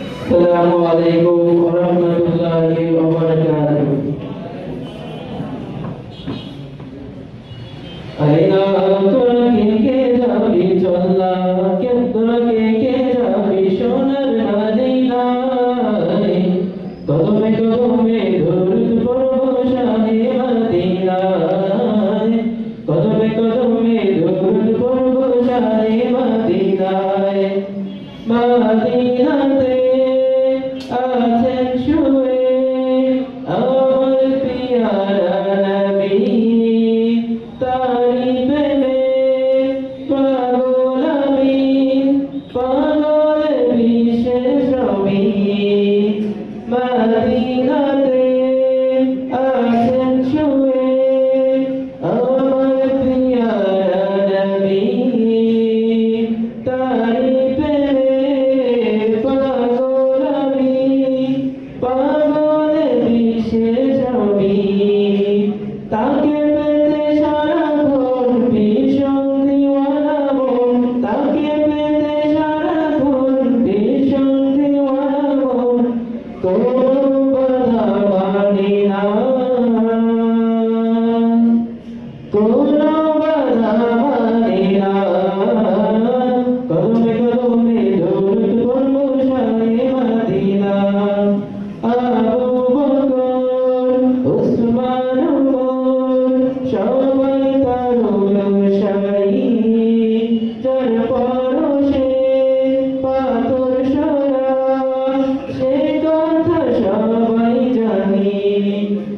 আসসালামু আলাইকুম ওয়া রাহমাতুল্লাহি ওয়া বারাকাতুহু। আইনা তোরা কে যাবি চল্লা কে তোরা কে যাবি সোনার মদিনায় কদমে কদমে দরুদ পড়ব শাহে মদিনায় কদমে কদমে দরুদ পড়ব শাহে মদিনায় মদিনাতে আছেন শুয়ে আমার পিয়ারা নবী তারি প্রেমে পাগল আমি পাগল বিশেষ রবি মদিনাতে আছেন শুয়ে আমার পিয়ারা নবী তারি প্রেমে পাগল আমি পাগল বিশেষ রবি তাকে পেতে সারাক্ষণ ভীষণ দিওয়ানা মন তাকে পেতে সারাক্ষণ ভীষণ দিওয়ানা মন কোনো বাধা মানি না কোনো বাধা মানি না কদমে কদমে দরুদ পড়ব শাহে মদিনা আবু বকর উসমান সবাই তার অনুসারী যার পরশে পাথর সরা সে কথা সবাই জানি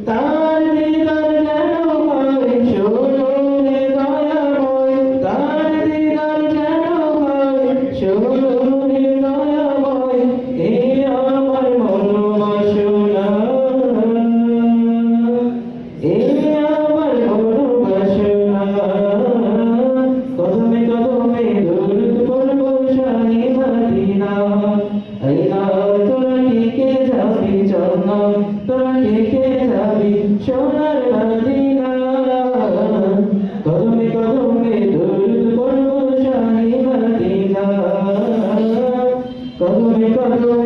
তার দিদার যেন হয় ষোলরে দয়াময় তার দিদার যেন হয় ষোলরে দয়াময় এ আমার মন বাসনা এ আমার মন বাসনা কদমে কদমে দরুদ পড়ব শাহে মদিনা আইনা তোরা কে যাবি চন্না তোরা কে যাবি সোনার মদিনা কদমে কদমে দরুদ পড়ব শাহে মদিনা কদমে কদমে